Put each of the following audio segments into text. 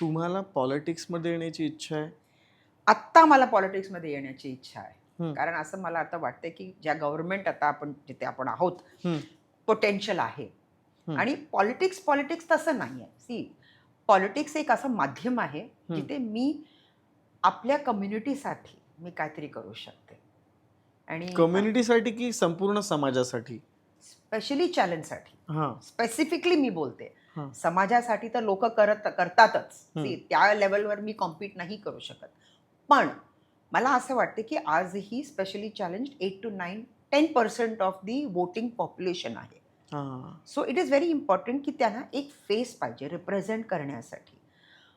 तुम्हाला पॉलिटिक्समध्ये येण्याची इच्छा आहे? आत्ता मला पॉलिटिक्समध्ये येण्याची इच्छा आहे. हं, कारण असं मला आता वाटतंय, की ज्या गव्हर्नमेंट आता आपण जिथे आपण आहोत, हं, पोटेन्शियल आहे. हं, आणि पॉलिटिक्स तसं नाही आहे. पॉलिटिक्स एक असं माध्यम आहे, हं. जिथे मी आपल्या कम्युनिटीसाठी मी काहीतरी करू शकते. आणि कम्युनिटीसाठी की संपूर्ण समाजासाठी? स्पेशली चॅलेंजसाठी. हां, स्पेसिफिकली मी बोलते. हां. समाजासाठी तर लोकं करतातच. हं, त्या लेव्हलवर मी कॉम्पीट नाही करू शकत. पण मला असं वाटतं, की आजही specially challenged 8 to 9, 10% of the voting population आहे. हां. So it is very important, की त्यांना एक फेस पाहिजे रिप्रेझेंट करण्यासाठी.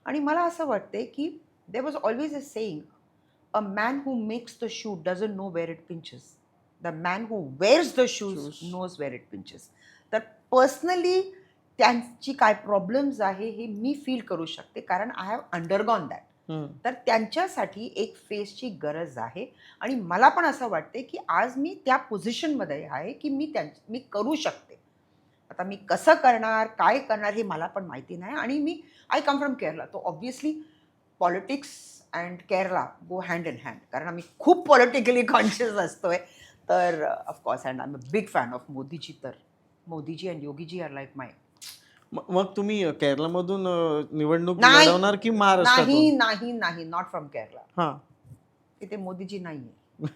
आणि मला असं वाटतंय, की there was always a saying, "a man who makes the shoe doesn't know where it pinches. The man who wears the shoes shoes. Knows where it pinches." तर पर्सनली त्यांची काय प्रॉब्लेम्स आहे हे मी फील करू शकते, कारण I have undergone that. हं. तर त्यांच्यासाठी एक फेसची गरज आहे. आणि मला पण असं वाटते, की आज मी त्या पोझिशनमध्ये आहे, की मी करू शकते. आता मी कसं करणार, काय करणार हे मला पण माहिती नाही. आणि आय कम फ्रॉम केरला. तो obviously politics and Kerala go hand in hand. कारण आम्ही खूप पॉलिटिकली कॉन्शियस असतोय. तर of course and I am a big fan of Modiji. तर Modiji and Yogiji are like my. मग तुम्ही केरळमधून निवडणूक नाही, लढवणार की महाराष्ट्रातून? नाही, नाही, नाही. Not from Kerala. हां. तिथे मोदीजी नाहीये.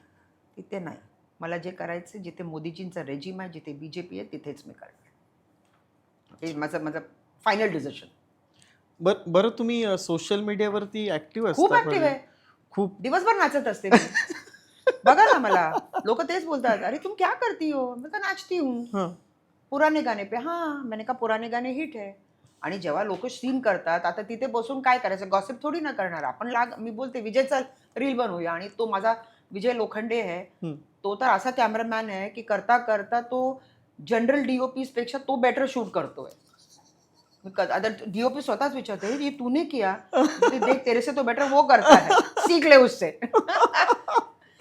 तिथे नाही. मला जे करायचं, जिथे मोदीजींचा रेजिम आहे, जिथे बीजेपी आहे, तिथेच मी करणार. हे माझं माझं फायनल डिसिजन. बरं तुम्ही सोशल मीडियावरती ॲक्टिव्ह खूप असता ॲक्टिव्ह म्हणजे आहे. खूप. दिवसभर नाचत असते मी. बघा ना मला. लोकं तेच बोलतात, "अरे तुम क्या करती हो?" मैं कहा नाचती हूँ. हां. पुराने गाने पे. हाँ, मैंने कहा पुराने गाने हिट है. आणि जेव्हा लोकं सीन करतात, आता तिथे बसून काय करायचं? गॉसिप थोडी ना करणार. मी बोलते, "विजय चल रील बनवूया." आणि तो माझा विजय लोखंडे आहे. हं. तो तर असा कॅमेरामॅन आहे, की करता-करता तो जनरल डी-ओ-पीजपेक्षा तो बेटर शूट करतोय. आता डी-ओ-पी स्वतःच विचारते, "ये तूने किया?" बोलते, "देख तेरे से तो बेटर वो करता है. सीख ले उससे."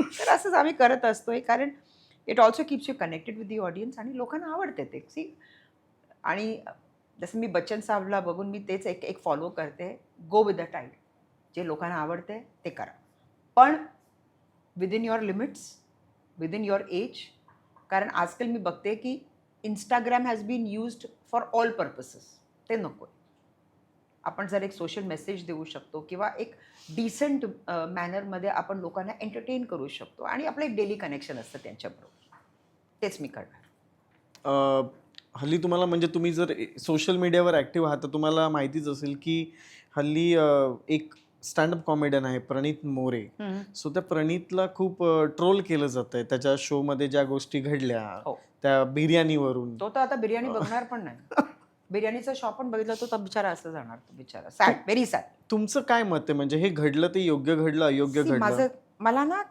तर असंच आम्ही करत असतोय. कारण it also keeps you connected with the audience आणि लोकांना आवडते ते. आणि जसं मी बच्चन साहेबला बघून मी तेच एक एक फॉलो करते. Go with the tide. जे लोकांना आवडते ते करा. पण within your limits, within your age. कारण आजकाल मी बघते, की Instagram has been used for all purposes. ते नको आहे. आपण जर एक सोशल मेसेज देऊ शकतो किंवा एक डिसेंट मॅनरमध्ये आपण लोकांना एंटरटेन करू शकतो आणि आपलं एक डेली कनेक्शन असतं त्यांच्याबरोबर. तेच मी करणार. अ, हल्ली तुम्हाला म्हणजे तुम्ही जर सोशल मीडियावर ॲक्टिव्ह आहात, तर तुम्हाला माहितीच असेल की हल्ली एक स्टँडअप कॉमेडियन आहे प्रणीत मोरे. हं. सो त्या प्रणीतला खूप ट्रोल केलं जातंय. त्याच्या शोमध्ये ज्या गोष्टी घडल्या, हो. त्या बिर्याणीवरून. तो तर आता बिर्याणी अ, बघणार पण नाही. बिर्याणीचा शॉप पण बघितला तो तर बिचारा असं जाणार तो बिचारा. Sad, very sad. तुमचं काय मत आहे? म्हणजे हे घडलं ते योग्य घडलं, अयोग्य घडलं? मला ना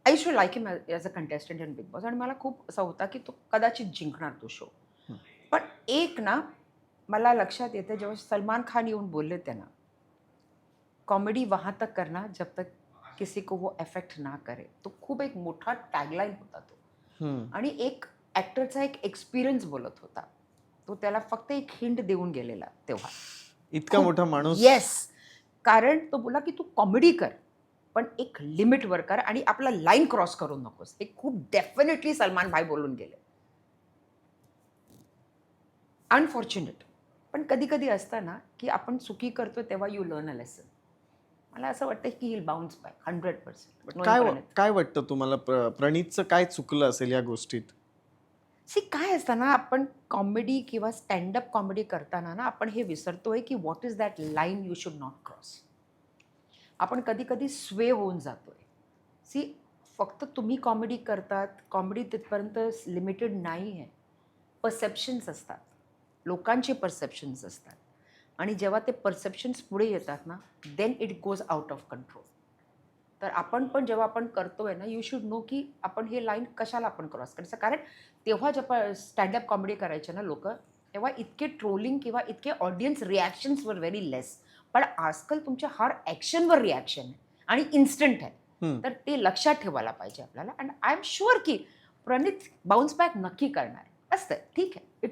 I shoe like him as a contestant in big boss. आणि मला खूप असा होता, की तो कदाचित जिंकणार तो शो. हं. पण एक ना मला लक्षात येतं जेव्हा सलमान खान येऊन बोलले त्यांना, "कॉमेडी वहाँ तक करना जब तक किसी को वो अफेक्ट ना करे." तो खूप एक मोठा टॅगलाईन होता तो. हं. आणि एक ॲक्टरचा एक एक्सपिरियन्स बोलत होता. तो त्याला फक्त एक हिंट देऊन गेलेला तेव्हा. इतका खूप मोठा माणूस. येस. कारण तो बोलला, की "तू कॉमेडी कर, पण एक लिमिटवर कर आणि आपला लाईन क्रॉस करू नकोस." हे खूप डेफिनेटली सलमान भाई बोलून गेले. अनफॉर्च्युनेट. पण कधी-कधी असतं ना, की आपण चुकी करतो तेव्हा यू लर्न अ लेसन. मला असं वाटतं, की he will bounce back 100%. But knowing Pranit. काय वाटतं तुम्हाला प्रणीतचं काय चुकलं असेल या गोष्टीत? काय असतं ना, आपण कॉमेडी किंवा स्टँडअप कॉमेडी करताना ना, आपण हे विसरतोय, की what is that line you should not cross. आपण कधी-कधी स्वे होऊन जातोय. सी फक्त तुम्ही कॉमेडी करतात, कॉमेडी तिथपर्यंत लिमिटेड नाही आहे. परसेप्शन्स असतात. लोकांचे परसेप्शन्स असतात. आणि जेव्हा ते परसेप्शन्स पुढे येतात ना, then it goes out of control. तर आपण पण जेव्हा आपण करतोय ना, यू शुड नो की आपण हे लाईन कशाला आपण क्रॉस करायचं. कारण तेव्हा जेव्हा स्टँडअप कॉमेडी करायचे ना लोकं, तेव्हा इतके ट्रोलिंग किंवा इतके ऑडियन्स रिॲक्शन्स वर व्हेरी लेस. पण आजकाल तुमच्या हर ॲक्शनवर रिॲक्शन आहे आणि इन्स्टंट आहे. हं. तर ते लक्षात ठेवायला पाहिजे आपल्याला. अँड आय एम शुअर की प्रणित बाउन्स बॅक नक्की करणार आहे. असतं ठीक आहे. इट्स